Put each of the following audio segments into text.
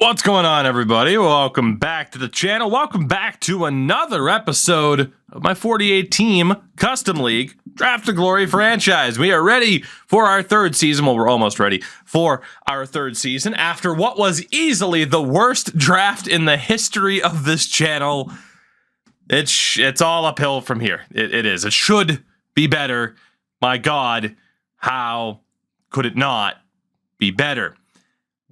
What's going on, everybody? Welcome back to the channel. Welcome back to another episode of my 48-team Custom League Draft to Glory franchise. We are ready for our third season. Well, we're almost ready for our third season after what was easily the worst draft in the history of this channel. It's all uphill from here. It is. It should be better. My God, how could it not be better?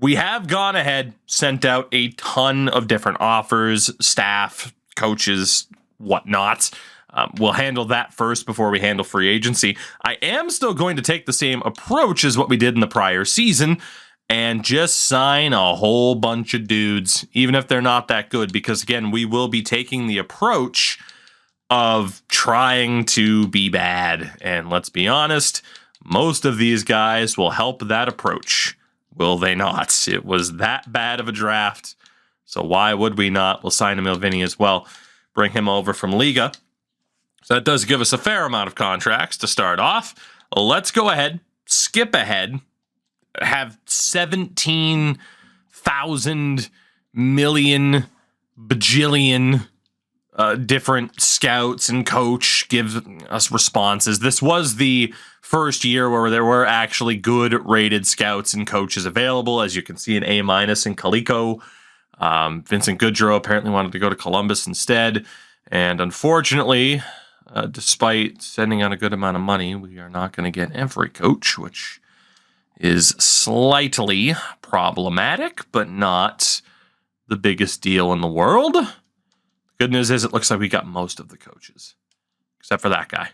We have gone ahead, sent out a ton of different offers, staff, coaches, whatnot. We'll handle that first before we handle free agency. I am still going to take the same approach as what we did in the prior season and just sign a whole bunch of dudes, even if they're not that good, because again, we will be taking the approach of trying to be bad. And let's be honest, most of these guys will help that approach. Will they not? It was that bad of a draft, so why would we not? We'll sign Emil Vinny as well, bring him over from Liga. So that does give us a fair amount of contracts to start off. Let's go ahead, skip ahead, have 17,000 million bajillion different scouts and coach give us responses. This was the first year where there were actually good rated scouts and coaches available. As you can see, an A- in Calico. Vincent Goodrow apparently wanted to go to Columbus instead. And unfortunately, despite sending out a good amount of money, we are not going to get every coach, which is slightly problematic, but not the biggest deal in the world. Good news is it looks like we got most of the coaches, except for that guy.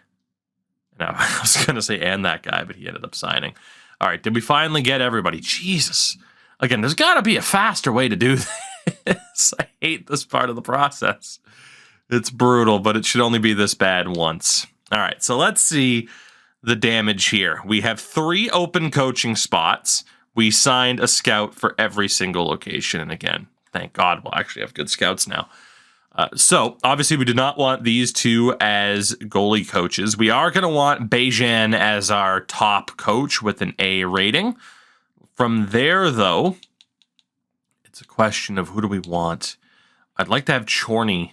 No, I was going to say and that guy, but he ended up signing. All right, did we finally get everybody? Jesus. Again, there's got to be a faster way to do this. I hate this part of the process. It's brutal, but it should only be this bad once. All right, so let's see the damage here. We have 3 open coaching spots. We signed a scout for every single location, and again, thank God we'll actually have good scouts now. So, obviously, we do not want these two as goalie coaches. We are going to want Bejan as our top coach with an A rating. From there, though, it's a question of who do we want. I'd like to have Chorney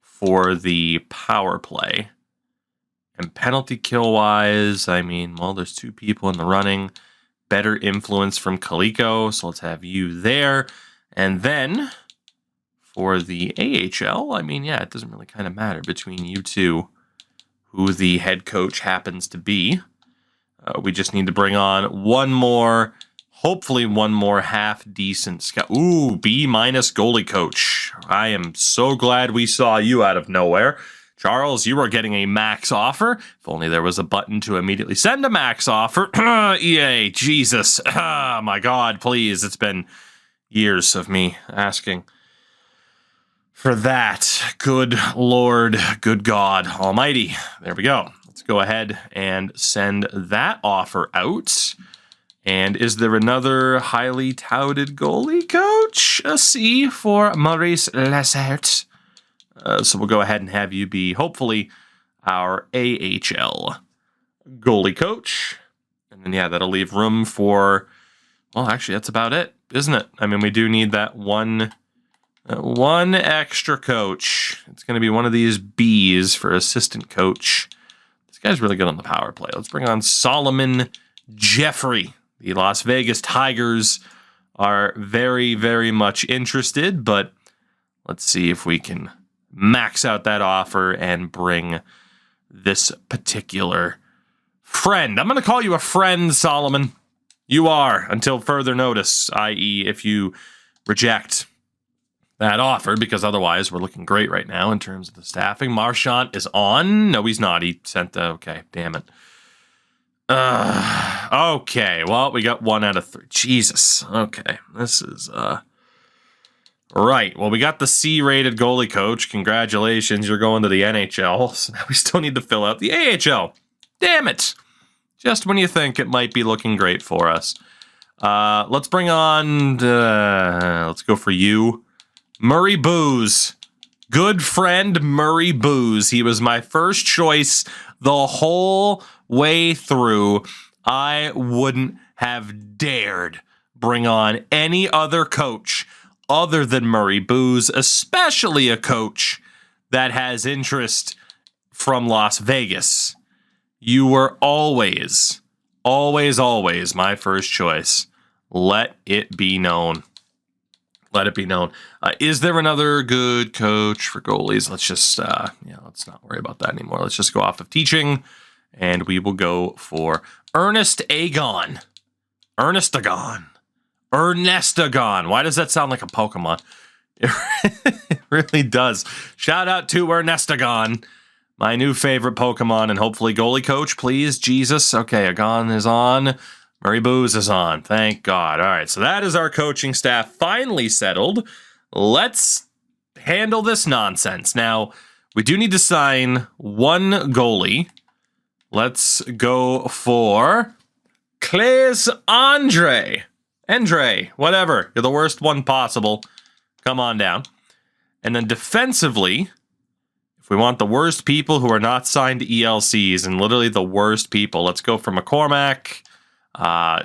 for the power play. And penalty kill-wise, I mean, well, there's 2 people in the running. Better influence from Calico, so let's have you there. And then for the AHL, I mean, yeah, it doesn't really kind of matter between you two who the head coach happens to be. We just need to bring on one more, hopefully one more half-decent scout. Ooh, B- goalie coach. I am so glad we saw you out of nowhere. Charles, you are getting a max offer. If only there was a button to immediately send a max offer. EA, Jesus. My God, please. It's been years of me asking for that. Good Lord, good God Almighty. There we go. Let's go ahead and send that offer out. And is there another highly touted goalie coach? A C for Maurice Lessert. So we'll go ahead and have you be, hopefully, our AHL goalie coach. And then, yeah, that'll leave room for, well, actually, that's about it, isn't it? I mean, we do need that one extra coach. It's going to be one of these B's for assistant coach. This guy's really good on the power play. Let's bring on Solomon Jeffrey. The Las Vegas Tigers are very, very much interested, but let's see if we can max out that offer and bring this particular friend. I'm going to call you a friend, Solomon. You are, until further notice, i.e. if you reject that offer, because otherwise we're looking great right now in terms of the staffing. Marchand is on. No, he's not. He sent the, okay, damn it. Okay, well, we got 1 out of 3. Jesus. Okay, this is, right. Well, we got the C-rated goalie coach. Congratulations, you're going to the NHL. So now we still need to fill out the AHL. Damn it. Just when you think it might be looking great for us. Let's bring on, let's go for you. Murray Booze. Good friend Murray Booze. He was my first choice the whole way through. I wouldn't have dared bring on any other coach other than Murray Booz, especially a coach that has interest from Las Vegas, you were always my first choice. Let it be known. Let it be known. Is there another good coach for goalies? Let's just, let's not worry about that anymore. Let's just go off of teaching, and we will go for Ernest Agon. Ernestagon. Why does that sound like a Pokemon? It really does. Shout out to Ernestagon, my new favorite Pokemon, and hopefully goalie coach, please, Jesus. Okay, Agon is on. Murray Booz is on. Thank God. All right, so that is our coaching staff finally settled. Let's handle this nonsense. Now, we do need to sign one goalie. Let's go for Claes Andre, whatever. You're the worst one possible. Come on down. And then defensively, if we want the worst people who are not signed to ELCs, and literally the worst people, let's go for McCormack.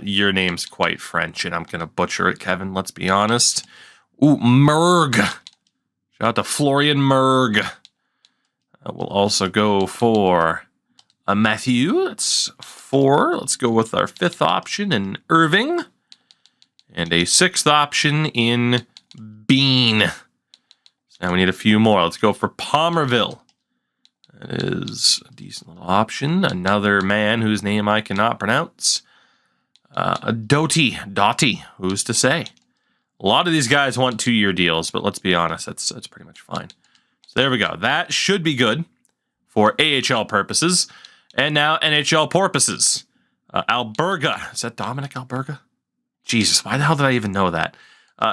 Your name's quite French, and I'm going to butcher it, Kevin. Let's be honest. Ooh, Merg. Shout out to Florian Merg. We'll also go for Matthew. That's 4. Let's go with our 5th option in Irving. And a 6th option in Bean. So now we need a few more. Let's go for Palmerville. That is a decent little option. Another man whose name I cannot pronounce. Doughty, who's to say? A lot of these guys want 2-year deals, but let's be honest, that's pretty much fine. So there we go. That should be good for AHL purposes, and now NHL purposes. Alberga, is that Dominic Alberga? Jesus, why the hell did I even know that?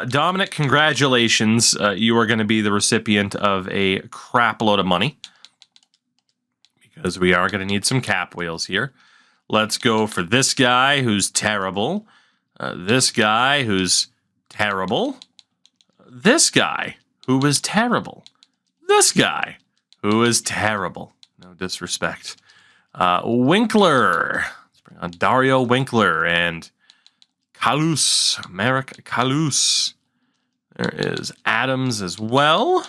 Dominic, congratulations. You are going to be the recipient of a crap load of money, because we are going to need some cap wheels here. Let's go for this guy who's terrible. This guy who's terrible. This guy who is terrible. This guy who is terrible. No disrespect. Winkler. Let's bring on Dario Winkler and Kalus. Merrick Kalus. There is Adams as well.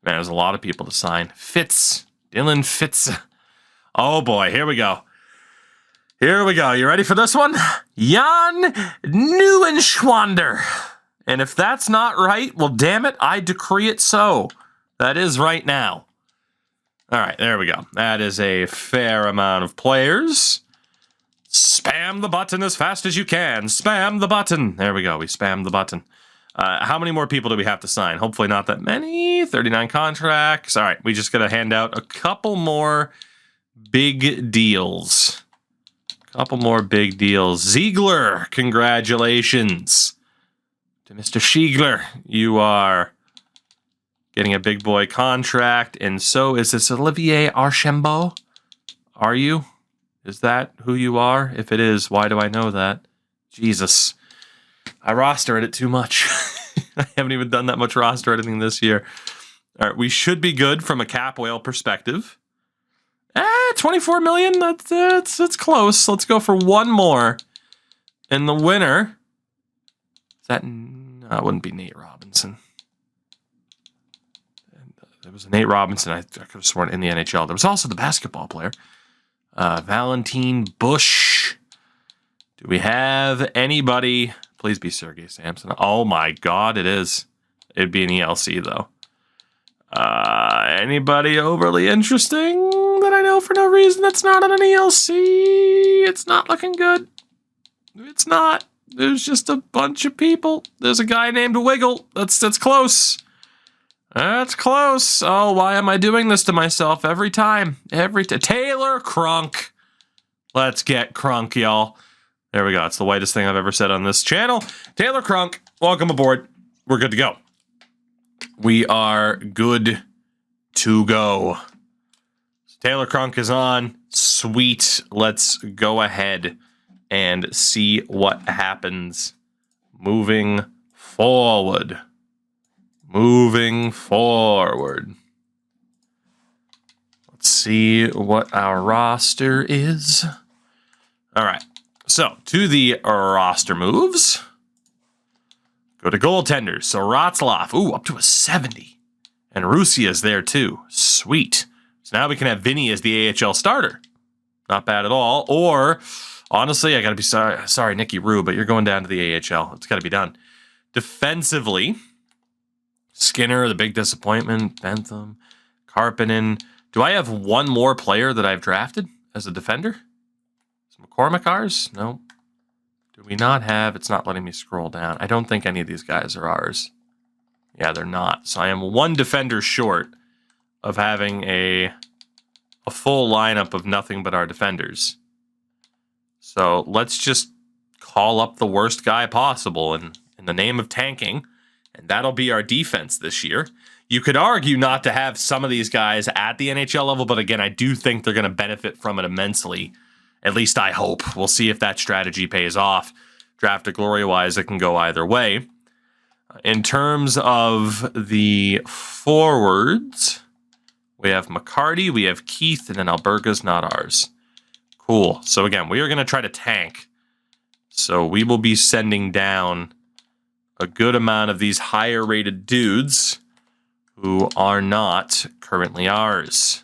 Man, there's a lot of people to sign. Fitz. Dylan Fitz. Oh boy, here we go. Here we go. You ready for this one? Jan Neuenschwander. And if that's not right, well, damn it, I decree it so. That is right now. All right, there we go. That is a fair amount of players. Spam the button as fast as you can. Spam the button. There we go. We spammed the button. How many more people do we have to sign? Hopefully not that many. 39 contracts. All right, we just got to hand out a couple more big deals. Couple more big deals. Ziegler, congratulations to Mr. Ziegler. You are getting a big boy contract, and so is this Olivier Archambault. Are you? Is that who you are? If it is, why do I know that? Jesus. I roster edit too much. I haven't even done that much roster editing this year. All right, we should be good from a cap whale perspective. 24 million, that's close. Let's go for one more. And the winner, is that, no, it wouldn't be Nate Robinson. There was a Nate Robinson, I could have sworn, in the NHL. There was also the basketball player. Valentine Bush. Do we have anybody? Please be Sergei Samson. Oh my God, it is. It'd be an ELC though. Anybody overly interesting that I know for no reason that's not on an ELC? It's not looking good. It's not. There's just a bunch of people. There's a guy named Wiggle. That's close. That's close. Oh, why am I doing this to myself every time? Taylor Crunk. Let's get Crunk, y'all. There we go. It's the whitest thing I've ever said on this channel. Taylor Crunk, welcome aboard. We're good to go. We are good to go. Taylor Crunk is on. Sweet. Let's go ahead and see what happens moving forward. Moving forward. Let's see what our roster is. All right. So, to the roster moves. Go to goaltenders. So Ratzlaff, ooh, up to a 70. And Russia is there too. Sweet. So now we can have Vinny as the AHL starter. Not bad at all. Or, honestly, I got to be sorry, Nicky Rue, but you're going down to the AHL. It's got to be done. Defensively, Skinner, the big disappointment. Bentham, Karppinen. Do I have one more player that I've drafted as a defender? Is McCormick ours? No. Do we not have? It's not letting me scroll down. I don't think any of these guys are ours. Yeah, they're not. So I am one defender short of having a full lineup of nothing but our defenders. So let's just call up the worst guy possible in the name of tanking, and that'll be our defense this year. You could argue not to have some of these guys at the NHL level, but again, I do think they're going to benefit from it immensely. At least I hope. We'll see if that strategy pays off. Draft to glory-wise, it can go either way. In terms of the forwards, we have McCarty, we have Keith, and then Alberga's not ours. Cool. So again, we are going to try to tank. So we will be sending down a good amount of these higher-rated dudes who are not currently ours.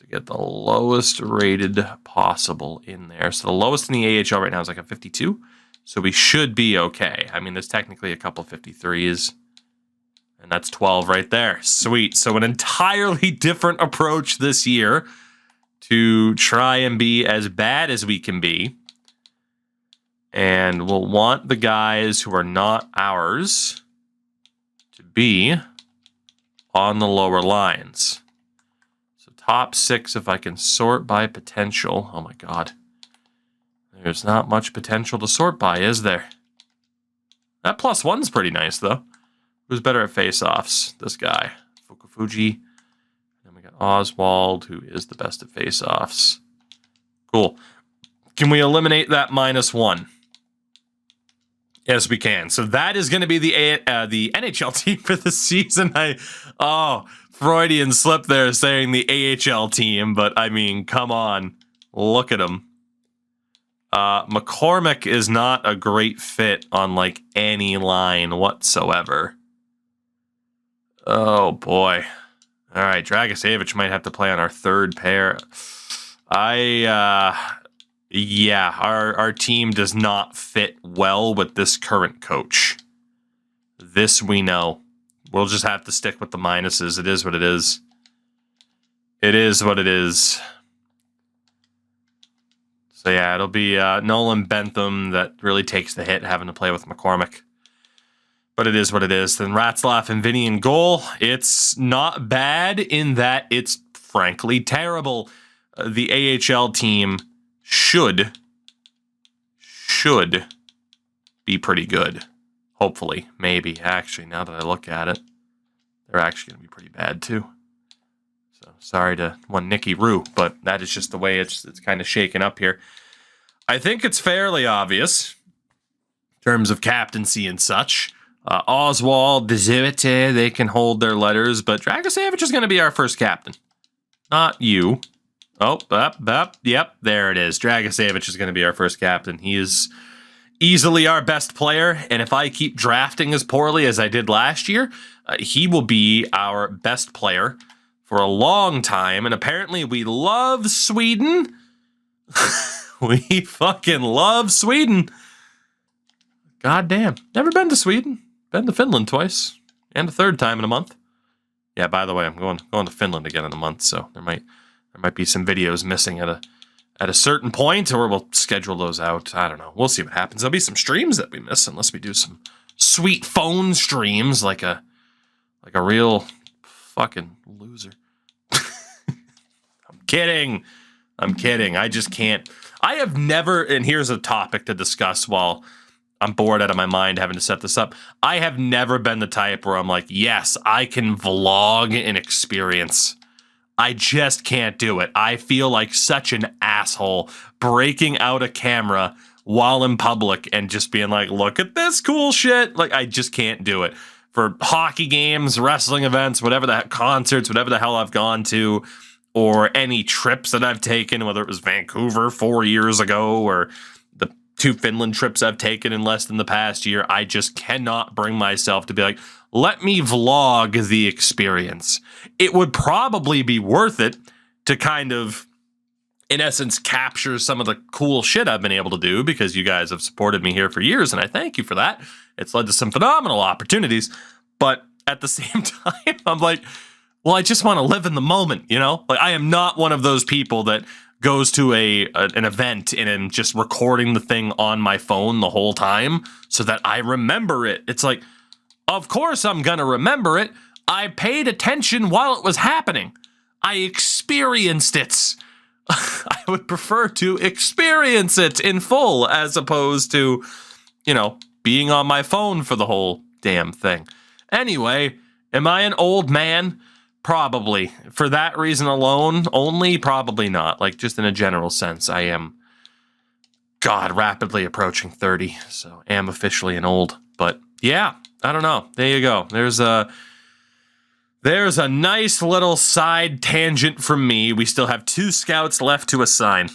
Get the lowest rated possible in there. So the lowest in the AHL right now is like a 52. So we should be okay. I mean, there's technically a couple 53s. And that's 12 right there. Sweet. So an entirely different approach this year to try and be as bad as we can be. And we'll want the guys who are not ours to be on the lower lines. Top 6, if I can sort by potential. Oh my god. There's not much potential to sort by, is there? That +1's pretty nice, though. Who's better at face-offs? This guy. Fukufuji. Then we got Oswald, who is the best at face-offs. Cool. Can we eliminate that -1? Yes, we can. So that is going to be the NHL team for the season. Freudian slip there saying the AHL team, but I mean, come on. Look at him. McCormick is not a great fit on like any line whatsoever. Oh boy. All right, Dragisevich might have to play on our third pair. Yeah, our team does not fit well with this current coach. This we know. We'll just have to stick with the minuses. It is what it is. It is what it is. So yeah, it'll be Nolan Bentham that really takes the hit having to play with McCormick. But it is what it is. Then Ratzlaff and Vinny in goal. It's not bad in that it's frankly terrible. The AHL team should be pretty good. Hopefully, maybe. Actually, now that I look at it, they're actually going to be pretty bad too. So sorry to one Nicky Rue, but that is just the way it's kind of shaken up here. I think it's fairly obvious in terms of captaincy and such. Oswald, Dzivite, they can hold their letters, but Dragisevich is going to be our first captain. Not you. Oh, yep, there it is. Dragisevich is going to be our first captain. He is easily our best player, and if I keep drafting as poorly as I did last year, he will be our best player for a long time, and apparently we love Sweden. We fucking love Sweden. God damn. Never been to Sweden. Been to Finland twice, and a third time in a month. Yeah, by the way, I'm going to Finland again in a month, so there might be some videos missing at a certain point, or we'll schedule those out. I don't know. We'll see what happens. There'll be some streams that we miss unless we do some sweet phone streams like a real fucking loser. I'm kidding. I just can't. I have never, and here's a topic to discuss while I'm bored out of my mind having to set this up. I have never been the type where I'm like, yes, I can vlog an experience. I just can't do it. I feel like such an asshole breaking out a camera while in public and just being like, look at this cool shit. Like, I just can't do it. For hockey games, wrestling events, concerts, whatever the hell I've gone to, or any trips that I've taken, whether it was Vancouver 4 years ago or the 2 Finland trips I've taken in less than the past year, I just cannot bring myself to be like, let me vlog the experience. It would probably be worth it to kind of, in essence, capture some of the cool shit I've been able to do because you guys have supported me here for years, and I thank you for that. It's led to some phenomenal opportunities, but at the same time, I'm like, well, I just want to live in the moment, you know? Like, I am not one of those people that goes to an event and am just recording the thing on my phone the whole time so that I remember it. It's like, of course I'm going to remember it. I paid attention while it was happening. I experienced it. I would prefer to experience it in full as opposed to, you know, being on my phone for the whole damn thing. Anyway, am I an old man? Probably. For that reason alone, only probably not. Like, just in a general sense, I am, God, rapidly approaching 30, so am officially an old. But yeah, I don't know. There you go. There's a nice little side tangent from me. We still have 2 scouts left to assign.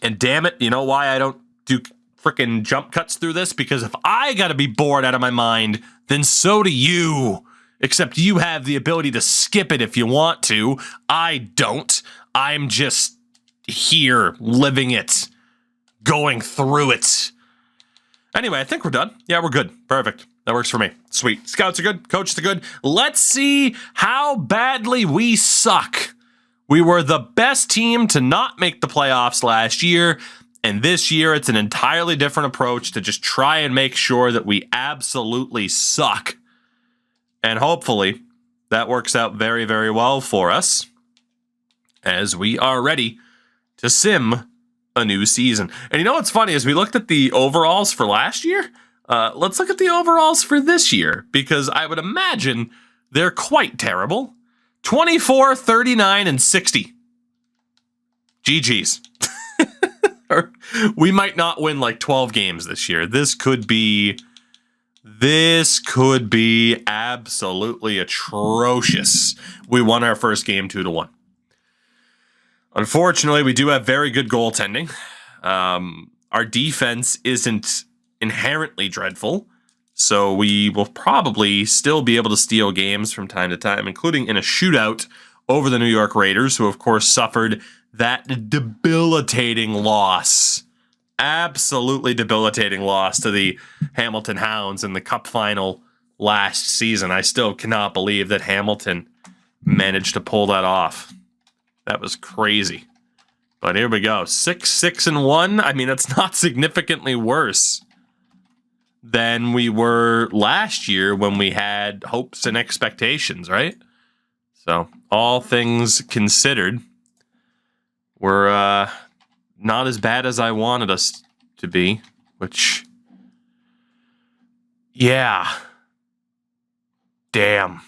And damn it, you know why I don't do freaking jump cuts through this? Because if I gotta be bored out of my mind, then so do you. Except you have the ability to skip it if you want to. I don't. I'm just here, living it, going through it. Anyway, I think we're done. Yeah, we're good. Perfect. That works for me. Sweet. Scouts are good. Coaches are good. Let's see how badly we suck. We were the best team to not make the playoffs last year. And this year, it's an entirely different approach to just try and make sure that we absolutely suck. And hopefully, that works out very, very well for us as we are ready to sim a new season. And you know what's funny is we looked at the overalls for last year. Let's look at the overalls for this year, because I would imagine they're quite terrible. 24, 39, and 60. GG's. We might not win like 12 games this year. This could be absolutely atrocious. We won our first game 2-1. Unfortunately, we do have very good goaltending. Our defense isn't inherently dreadful, so we will probably still be able to steal games from time to time, including in a shootout over the New York Raiders, who of course suffered that debilitating loss. Absolutely debilitating loss to the Hamilton Hounds in the Cup final last season. I still cannot believe that Hamilton managed to pull that off. That was crazy. But here we go. 6-6-1. I mean, it's not significantly worse than we were last year when we had hopes and expectations, right? So, all things considered, we're not as bad as I wanted us to be, which, yeah. Damn.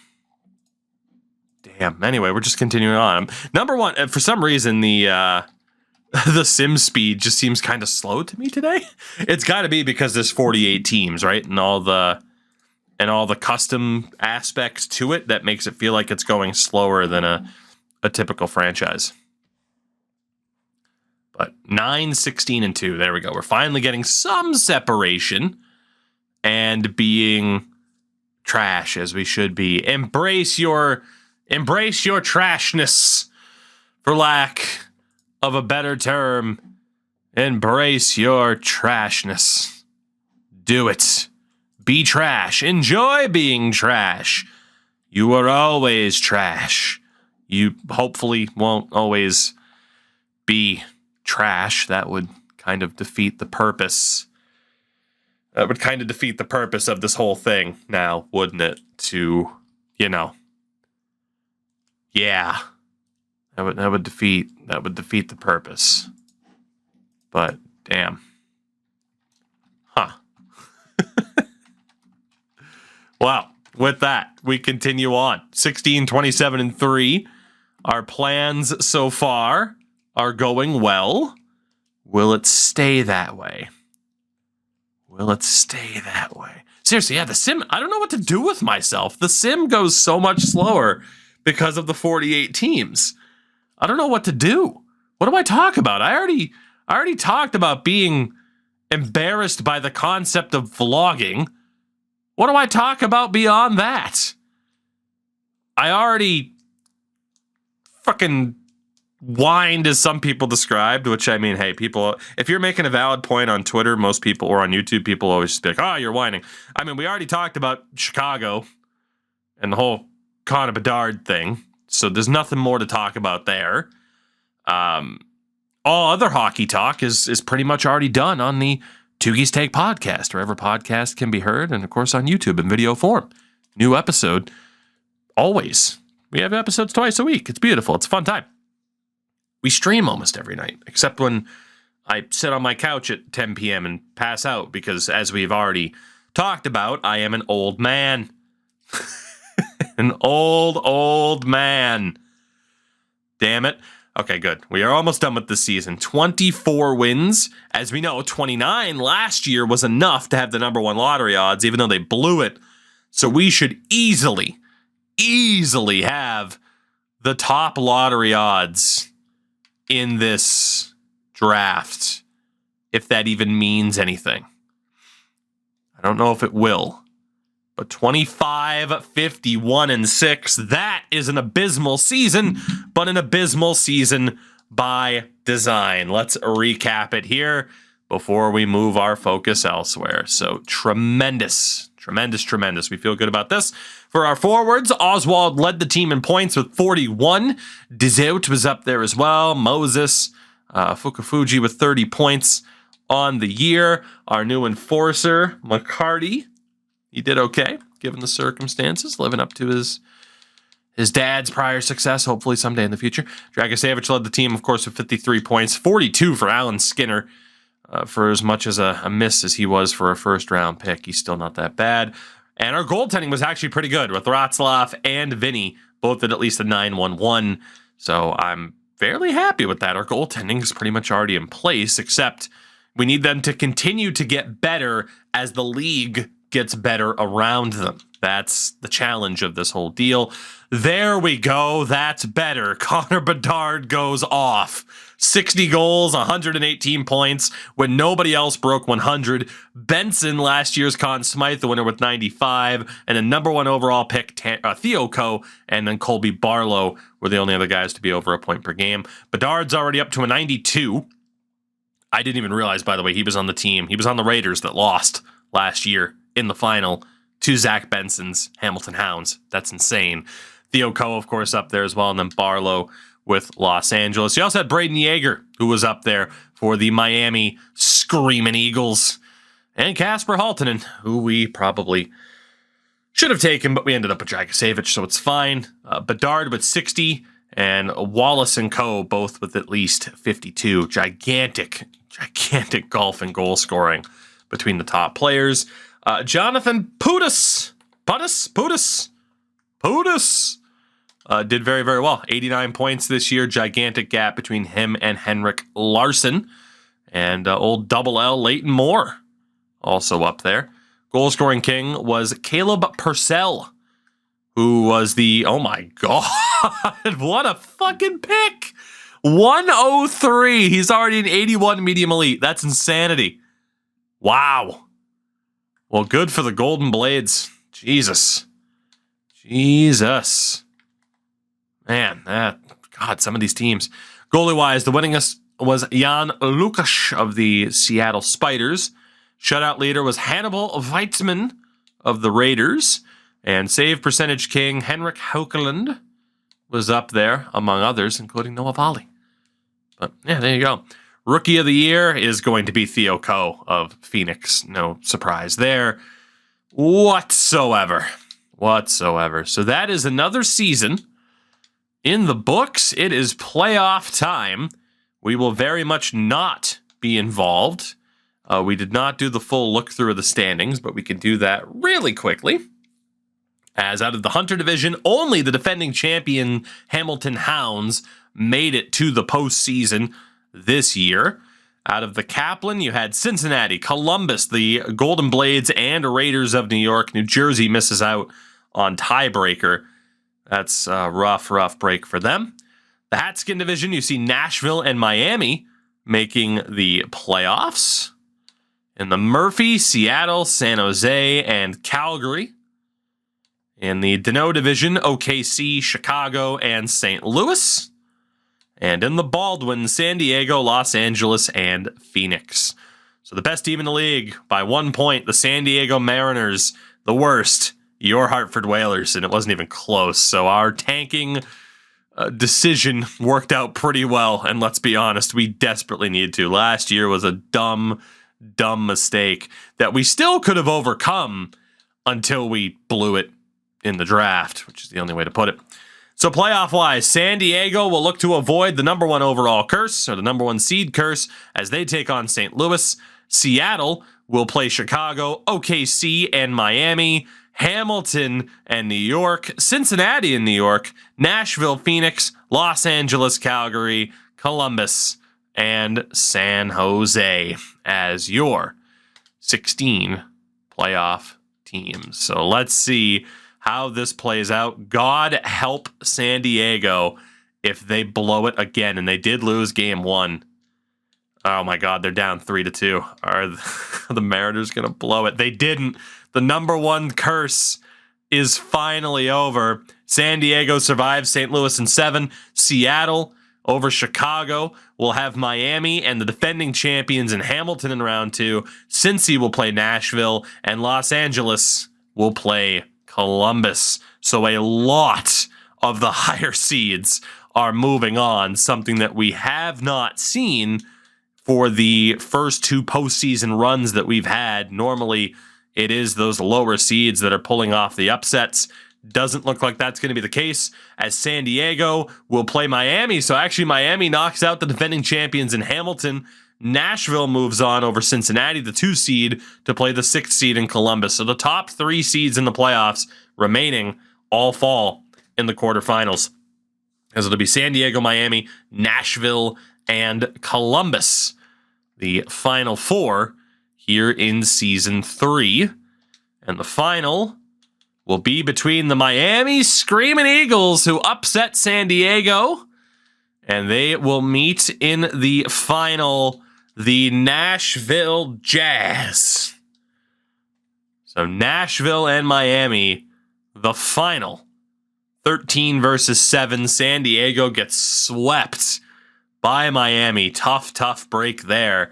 Anyway, we're just continuing on. Number one, for some reason, the sim speed just seems kind of slow to me today. It's got to be because there's 48 teams, right? And all the custom aspects to it that makes it feel like it's going slower than a typical franchise. But 9, 16, and 2. There we go. We're finally getting some separation and being trash as we should be. Embrace your trashness, for lack of a better term. Embrace your trashness. Do it. Be trash. Enjoy being trash. You are always trash. You hopefully won't always be trash. That would kind of defeat the purpose. That would kind of defeat the purpose of this whole thing now, wouldn't it? To, you know. Yeah. That would defeat the purpose. But damn. Huh. Well, with that, we continue on. 16, 27, and 3. Our plans so far are going well. Will it stay that way? Seriously, yeah, the sim, I don't know what to do with myself. The sim goes so much slower because of the 48 teams. I don't know what to do. What do I talk about? I already talked about being embarrassed by the concept of vlogging, what do I talk about beyond that? I already fucking whined, as some people described, which, I mean, hey, people, if you're making a valid point on Twitter, most people, or on YouTube, people always just be like, oh, you're whining. I mean, we already talked about Chicago and the whole Connor Bedard thing, so there's nothing more to talk about there. All other hockey talk is pretty much already done on the Toogies Take podcast, wherever podcasts can be heard, and of course on YouTube in video form. New episode, always. We have episodes twice a week. It's beautiful. It's a fun time. We stream almost every night, except when I sit on my couch at 10 p.m. and pass out, because as we've already talked about, I am an old man. An old man. Damn it. Okay, good. We are almost done with this season. 24 wins. As we know, 29 last year was enough to have the number one lottery odds, even though they blew it. So we should easily have the top lottery odds in this draft, if that even means anything. I don't know if it will. But 25, 51, and 6, that is an abysmal season, but an abysmal season by design. Let's recap it here before we move our focus elsewhere. So tremendous. We feel good about this. For our forwards, Oswald led the team in points with 41. Dezout was up there as well. Moses, Fukufuji with 30 points on the year. Our new enforcer, McCarty, he did okay, given the circumstances, living up to his dad's prior success, hopefully someday in the future. Dragosevich led the team, of course, with 53 points, 42 for Alan Skinner. For as much as a miss as he was for a first-round pick, he's still not that bad. And our goaltending was actually pretty good, with Ratzlaff and Vinny both at least a 9-1-1. So I'm fairly happy with that. Our goaltending is pretty much already in place, except we need them to continue to get better as the league gets better around them. That's the challenge of this whole deal. There we go. That's better. Connor Bedard goes off. 60 goals, 118 points when nobody else broke 100. Benson, last year's Conn Smythe, the winner with 95. And the number one overall pick, Theo Ko, and then Colby Barlow were the only other guys to be over a point per game. Bedard's already up to a 92. I didn't even realize, by the way, he was on the team. He was on the Raiders that lost last year in the final to Zach Benson's Hamilton Hounds. That's insane. Theo Ko, of course, up there as well, and then Barlow with Los Angeles. You also had Braden Yeager, who was up there for the Miami Screaming Eagles, and Kasper Halttunen, who we probably should have taken, but we ended up with Dragosevich, so it's fine. Bedard with 60, and Wallace and Co. both with at least 52. Gigantic golf and goal scoring between the top players. Jonathan Putis did very, very well. 89 points this year. Gigantic gap between him and Henrik Larsson. And old Double L Leighton Moore also up there. Goal scoring king was Caleb Purcell, who was the, oh my God, what a fucking pick. 103. He's already an 81 medium elite. That's insanity. Wow. Well, good for the Golden Blades. Jesus. Man, God, some of these teams. Goalie-wise, the winningest was Jan Lukash of the Seattle Spiders. Shutout leader was Hannibal Weitzman of the Raiders. And save percentage king Henrik Haukeland was up there, among others, including Noah Volley. But, yeah, there you go. Rookie of the year is going to be Theo Ko of Phoenix. No surprise there whatsoever. So that is another season in the books. It is playoff time. We will very much not be involved. We did not do the full look through of the standings, but we can do that really quickly. As out of the Hunter division, only the defending champion Hamilton Hounds made it to the postseason this year. Out of the Kaplan, you had Cincinnati, Columbus, the Golden Blades, and Raiders of New York. New Jersey misses out on tiebreaker. That's a rough break for them. The Hatskin division, you see Nashville and Miami making the playoffs. In the Murphy, Seattle, San Jose, and Calgary. In the Dano division, OKC, Chicago, and St. Louis. And in the Baldwin, San Diego, Los Angeles, and Phoenix. So the best team in the league by 1 point, the San Diego Mariners. The worst, your Hartford Whalers, and it wasn't even close. So our tanking decision worked out pretty well, and let's be honest, we desperately needed to. Last year was a dumb mistake that we still could have overcome until we blew it in the draft, which is the only way to put it. So playoff-wise, San Diego will look to avoid the number 1 overall curse, or the number 1 seed curse, as they take on St. Louis. Seattle will play Chicago, OKC, and Miami. Hamilton and New York, Cincinnati and New York, Nashville, Phoenix, Los Angeles, Calgary, Columbus, and San Jose as your 16 playoff teams. So let's see how this plays out. God help San Diego if they blow it again, and they did lose game 1. Oh my God, they're down 3-2. Are the Mariners going to blow it? They didn't. The number 1 curse is finally over. San Diego survives St. Louis in 7. Seattle over Chicago will have Miami and the defending champions in Hamilton in round 2. Cincy will play Nashville, and Los Angeles will play Columbus. So a lot of the higher seeds are moving on, something that we have not seen for the first 2 postseason runs that we've had. Normally, it is those lower seeds that are pulling off the upsets. Doesn't look like that's going to be the case, as San Diego will play Miami. So actually, Miami knocks out the defending champions in Hamilton. Nashville moves on over Cincinnati, the 2 seed, to play the 6th seed in Columbus. So the top 3 seeds in the playoffs remaining all fall in the quarterfinals, as it'll be San Diego, Miami, Nashville, and Columbus, the final 4 here in Season 3. And the final will be between the Miami Screaming Eagles, who upset San Diego, and they will meet in the final, the Nashville Jazz. So Nashville and Miami, the final. 13 versus 7. San Diego gets swept by Miami. Tough break there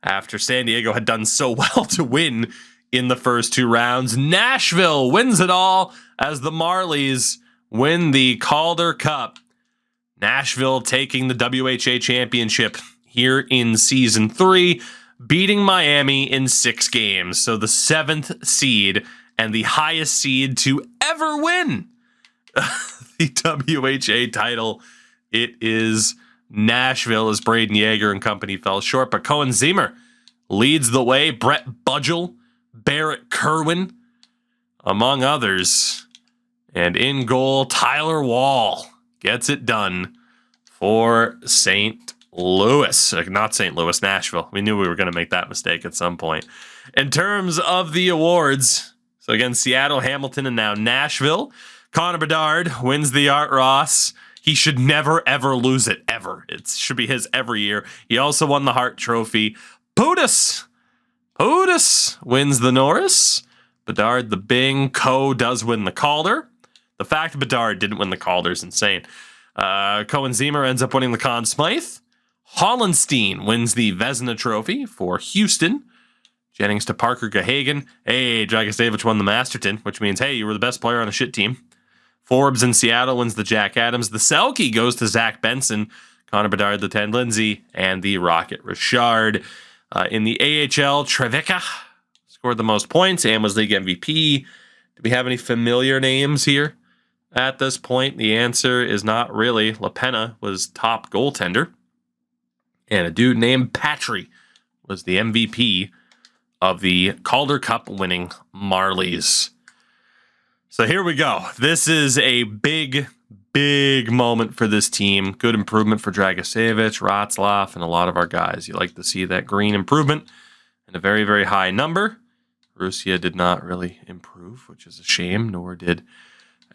after San Diego had done so well to win in the first 2 rounds. Nashville wins it all as the Marlies win the Calder Cup. Nashville taking the WHA championship here in Season 3, beating Miami in 6 games. So the 7th seed and the highest seed to ever win the WHA title. It is Nashville, as Braden Yeager and company fell short, but Cohen Zimmer leads the way. Brett Budgell, Barrett Kerwin, among others. And in goal, Tyler Wall gets it done for St. Louis. Not St. Louis, Nashville. We knew we were going to make that mistake at some point. In terms of the awards, so again, Seattle, Hamilton, and now Nashville. Connor Bedard wins the Art Ross. He should never, ever lose it, ever. It should be his every year. He also won the Hart Trophy. Putis wins the Norris. Bedard the Bing. Coe does win the Calder. The fact Bedard didn't win the Calder is insane. Cohen Zimmer ends up winning the Conn Smythe. Hollenstein wins the Vezina Trophy for Houston. Jennings to Parker Gahagan. Hey, Dragicevic won the Masterton, which means, hey, you were the best player on a shit team. Forbes in Seattle wins the Jack Adams. The Selke goes to Zach Benson. Connor Bedard, the Ted Lindsay, and the Rocket Richard. In the AHL, Trevica scored the most points and was league MVP. Do we have any familiar names here at this point? The answer is not really. LaPena was top goaltender. And a dude named Patry was the MVP of the Calder Cup winning Marlies. So here we go. This is a big moment for this team. Good improvement for Dragicevic, Ratzlaff, and a lot of our guys. You like to see that green improvement and a very, very high number. Russia did not really improve, which is a shame, nor did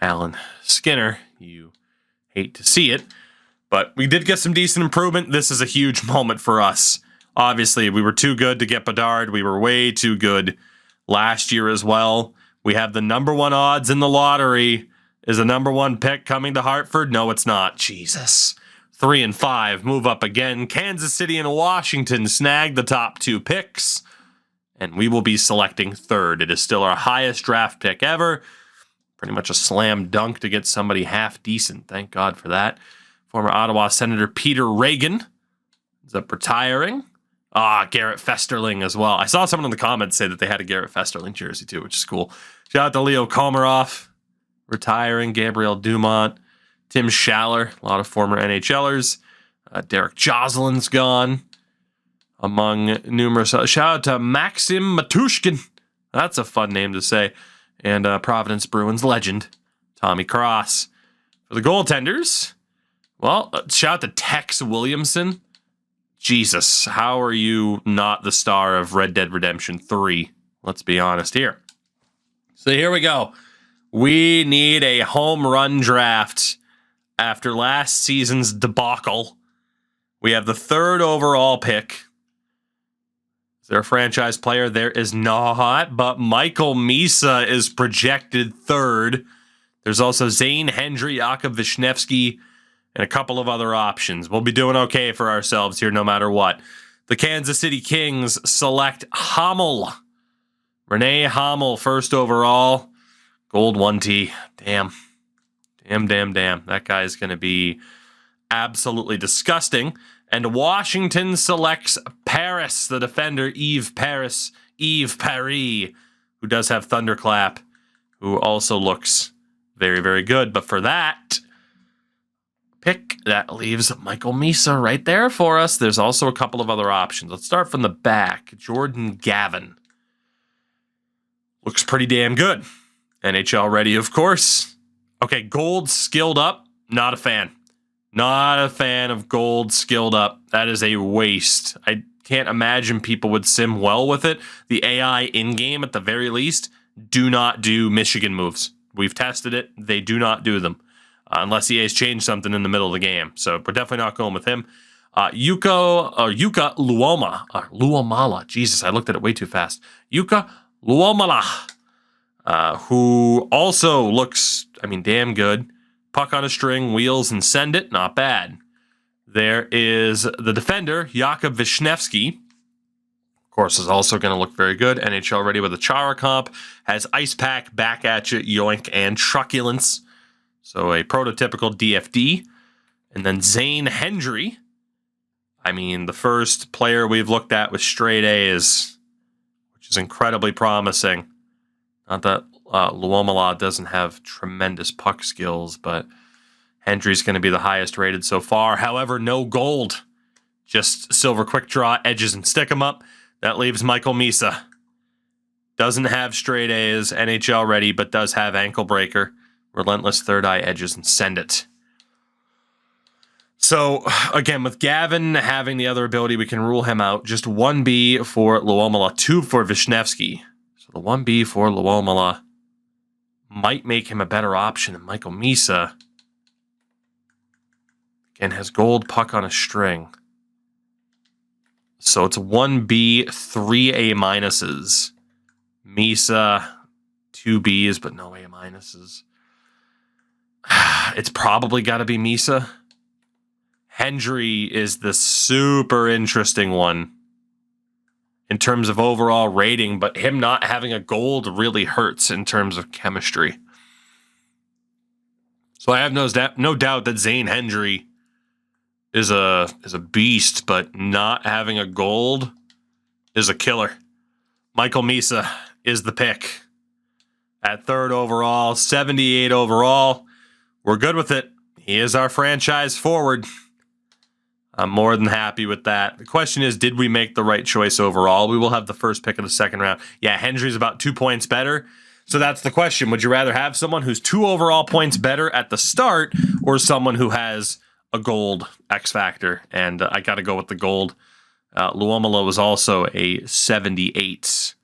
Alan Skinner. You hate to see it. But we did get some decent improvement. This is a huge moment for us Obviously, we were too good to get Bedard. We were way too good last year as well. We have the number one odds in the lottery. Is the number one pick coming to Hartford? No, it's not. Jesus. 3 and 5 move up again. Kansas City and Washington snag the top 2 picks, and we will be selecting third. It is still our highest draft pick ever. Pretty much a slam dunk to get somebody half decent. Thank God for that. Former Ottawa Senator Peter Reagan is up retiring. Garrett Festerling as well. I saw someone in the comments say that they had a Garrett Festerling jersey too, which is cool. Shout out to Leo Komarov, retiring. Gabriel Dumont, Tim Schaller, a lot of former NHLers. Derek Joselin's gone, among numerous. Shout out to Maxim Matushkin. That's a fun name to say. And Providence Bruins legend, Tommy Cross. For the goaltenders, well, shout out to Tex Williamson. Jesus, how are you not the star of Red Dead Redemption 3? Let's be honest here. So here we go. We need a home run draft after last season's debacle. We have the 3rd overall pick. Is there a franchise player? There is not, but Michael Misa is projected 3rd. There's also Zane Hendry, Jakub Wisniewski, and a couple of other options. We'll be doing okay for ourselves here no matter what. The Kansas City Kings select Hamel. Renee Hamel, 1st overall. Gold 1T. Damn. That guy is going to be absolutely disgusting. And Washington selects Paris, the defender, Yves Paris, who does have Thunderclap, who also looks very, very good. But for that pick, that leaves Michael Misa right there for us. There's also a couple of other options. Let's start from the back. Jordan Gavin. Looks pretty damn good. NHL ready, of course. Okay, gold skilled up. Not a fan. Not a fan of gold skilled up. That is a waste. I can't imagine people would sim well with it. The AI in-game, at the very least, do not do Michigan moves. We've tested it. They do not do them. Unless EA's changed something in the middle of the game. So we're definitely not going with him. Yuka Luomala. Jesus, I looked at it way too fast. Yuka Luomala. Who also looks, damn good. Puck on a string, wheels, and send it. Not bad. There is the defender, Jakub Wisniewski. Of course, is also going to look very good. NHL ready with a Chara comp. Has Ice Pack, Back at You, Yoink, and Truculence. So a prototypical DFD. And then Zane Hendry. The first player we've looked at with straight A's, which is incredibly promising. Not that Luomala doesn't have tremendous puck skills, but Hendry's going to be the highest rated so far. However, no gold. Just silver quick draw, edges, and stick 'em up. That leaves Michael Misa. Doesn't have straight A's, NHL ready, but does have ankle breaker, relentless third eye, edges, and send it. So, again, with Gavin having the other ability, we can rule him out. Just 1B for Luomala, 2 for Wisniewski. So the 1B for Luomala might make him a better option than Michael Misa. Again, has gold, puck on a string. So it's 1B, 3 A minuses. Misa, 2 Bs, but no A minuses. It's probably got to be Misa. Hendry is the super interesting one in terms of overall rating, but him not having a gold really hurts in terms of chemistry. So I have no doubt that Zane Hendry is a beast, but not having a gold is a killer. Michael Misa is the pick at 3rd overall, 78 overall. We're good with it. He is our franchise forward. I'm more than happy with that. The question is, did we make the right choice overall? We will have the first pick of the 2nd round. Yeah, Hendry's about 2 points better. So that's the question. Would you rather have someone who's 2 overall points better at the start or someone who has a gold X factor? And I got to go with the gold. Luomala was also a 78.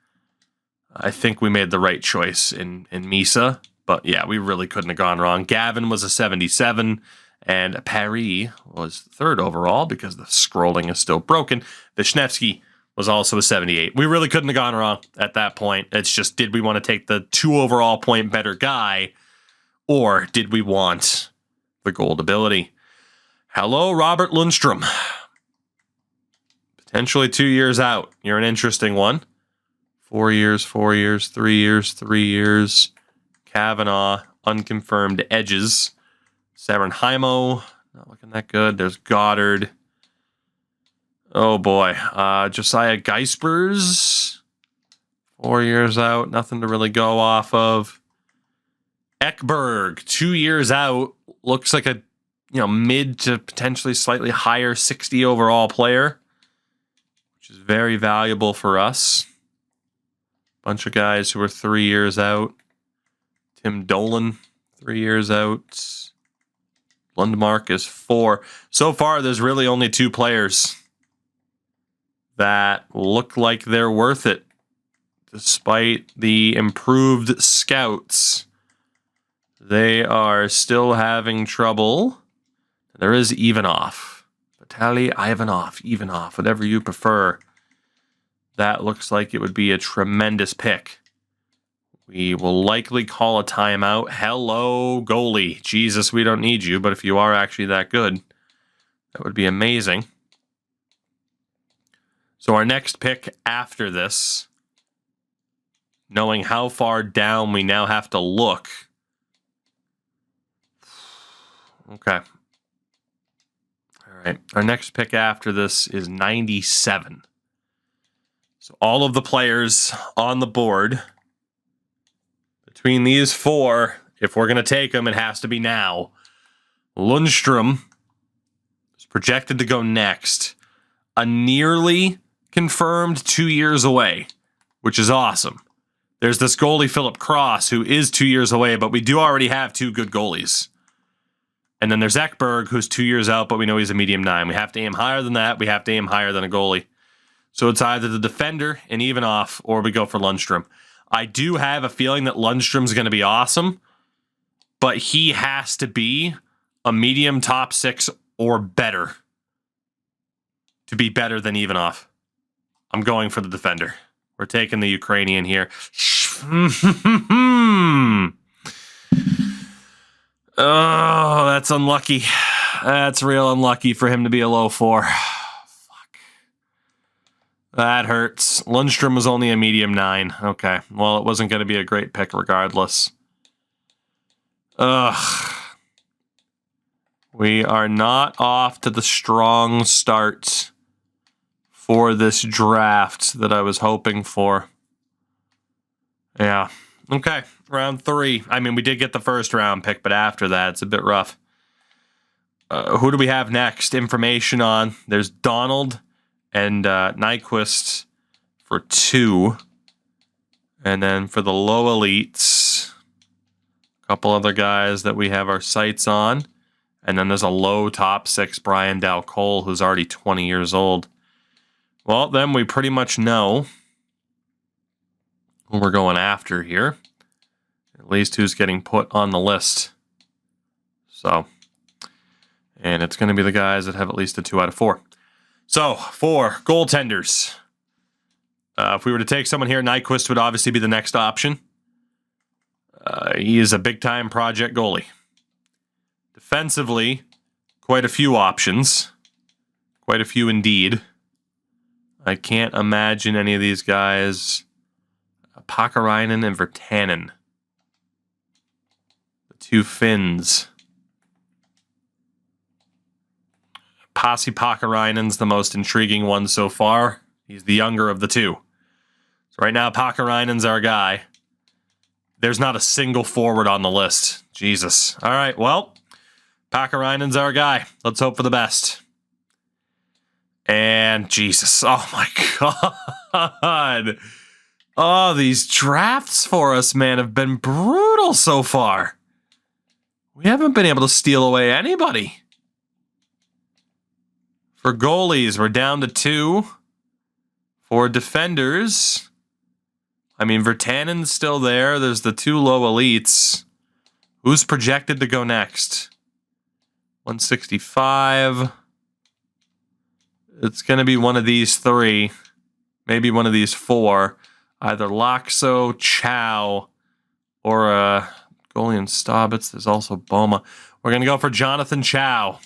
I think we made the right choice in Misa. But yeah, we really couldn't have gone wrong. Gavin was a 77. And Paris was third overall because the scrolling is still broken. Vishnevsky was also a 78. We really couldn't have gone wrong at that point. It's just, did we want to take the 2 overall point better guy, or did we want the gold ability? Hello, Robert Lundstrom. Potentially 2 years out. You're an interesting one. 4 years, 4 years, 3 years, 3 years. Kavanaugh, unconfirmed edges. Severnheimo, not looking that good. There's Goddard. Oh boy. Josiah Geispers, 4 years out. Nothing to really go off of. Ekberg, 2 years out. Looks like a mid to potentially slightly higher 60 overall player, which is very valuable for us. Bunch of guys who are 3 years out. Tim Dolan, 3 years out. Lundmark is 4. So far, there's really only 2 players that look like they're worth it, despite the improved scouts. They are still having trouble. There is Ivanov. Vitaly Ivanov, whatever you prefer. That looks like it would be a tremendous pick. We will likely call a timeout. Hello, goalie. Jesus, we don't need you, but if you are actually that good, that would be amazing. So our next pick after this, knowing how far down we now have to look. Okay. All right. Our next pick after this is 97. So all of the players on the board, between these 4, if we're going to take them, it has to be now. Lundstrom is projected to go next. A nearly confirmed 2 years away, which is awesome. There's this goalie, Philip Cross, who is 2 years away, but we do already have 2 good goalies. And then there's Ekberg, who's 2 years out, but we know he's a medium 9. We have to aim higher than that. We have to aim higher than a goalie. So it's either the defender and Ivanov, or we go for Lundstrom. I do have a feeling that Lundstrom's going to be awesome, but he has to be a medium top 6 or better to be better than Ivanov. I'm going for the defender. We're taking the Ukrainian here. Oh, that's unlucky. That's real unlucky for him to be a low 4. That hurts. Lundstrom was only a medium 9. Okay. Well, it wasn't going to be a great pick regardless. Ugh. We are not off to the strong start for this draft that I was hoping for. Yeah. Okay. Round 3. I mean, we did get the first round pick, but after that, it's a bit rough. Who do we have next? Information on. There's Donald and Nyquist for 2. And then for the low elites, a couple other guys that we have our sights on. And then there's a low top 6, Brian Dalcole, who's already 20 years old. Well, then we pretty much know who we're going after here. At least who's getting put on the list. So, and it's going to be the guys that have at least a 2 out of 4. So, for goaltenders, if we were to take someone here, Nyquist would obviously be the next option. He is a big-time project goalie. Defensively, quite a few options. Quite a few indeed. I can't imagine any of these guys. Pakarainen and Virtanen. The 2 Finns. Pasi Pakarainen's the most intriguing one so far. He's the younger of the 2. So right now, Pakarainen's our guy. There's not a single forward on the list. Jesus. All right, well, Pakarainen's our guy. Let's hope for the best. And Jesus. Oh, my God. Oh, these drafts for us, man, have been brutal so far. We haven't been able to steal away anybody. For goalies, we're down to 2. For defenders, I mean, Virtanen's still there. There's the 2 low elites. Who's projected to go next? 165. It's going to be one of these three. Maybe one of these four. Either Loxo, Chow, or Golian Staubitz. There's also Boma. We're going to go for Jonathan Chow.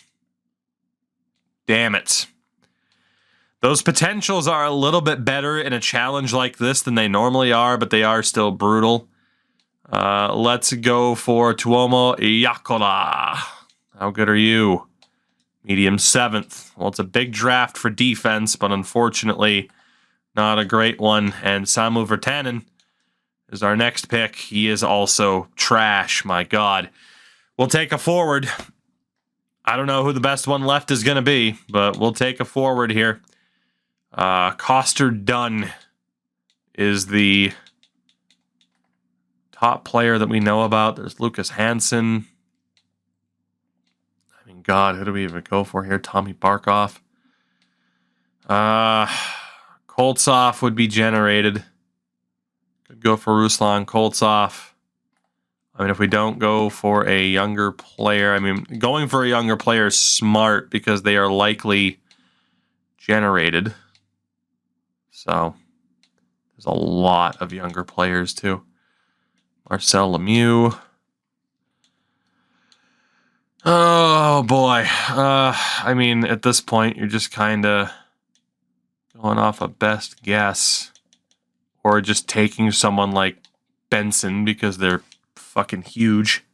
Damn it. Those potentials are a little bit better in a challenge like this than they normally are, but they are still brutal. Let's go for Tuomo Yakola. How good are you? Medium 7th. Well, it's a big draft for defense, but unfortunately, not a great one. And Samu Virtanen is our next pick. He is also trash, my God. We'll take a forward. I don't know who the best one left is going to be, but we'll take a forward here. Coster Dunn is the top player that we know about. There's Lucas Hansen. I mean, God, who do we even go for here? Tommy Barkov. Koltsov would be generated. Could go for Ruslan Koltsov. I mean, if we don't go for a younger player, I mean, going for a younger player is smart because they are likely generated. So, there's a lot of younger players, too. Marcel Lemieux. Oh, boy. I mean, at this point, you're just kind of going off a best guess. Or just taking someone like Benson because they're fucking huge.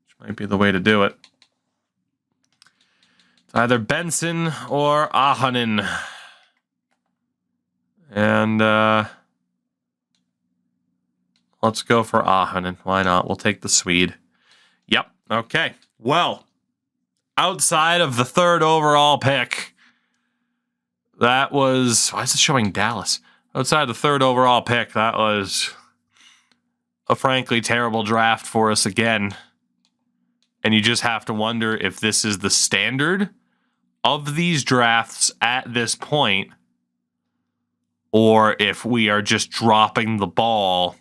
Which might be the way to do it. It's either Benson or Ahonen. And let's go for Ahonen. Why not? We'll take the Swede. Yep. Okay. Well, outside of the 3rd overall pick, that was... Why is it showing Dallas? Outside the 3rd overall pick, that was a frankly terrible draft for us again. And you just have to wonder if this is the standard of these drafts at this point, or if we are just dropping the ball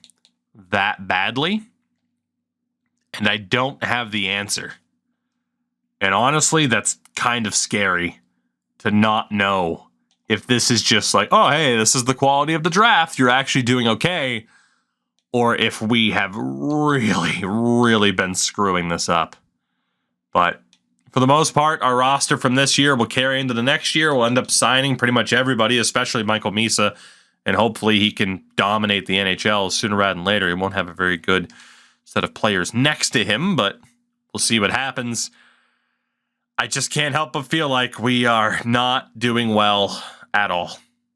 that badly. And I don't have the answer. And honestly, that's kind of scary to not know if this is just like, oh, hey, this is the quality of the draft, you're actually doing okay, or if we have really, really been screwing this up. But for the most part, our roster from this year will carry into the next year. We'll end up signing pretty much everybody, especially Michael Misa, and hopefully he can dominate the NHL sooner rather than later. He won't have a very good set of players next to him, but we'll see what happens. I just can't help but feel like we are not doing well at all.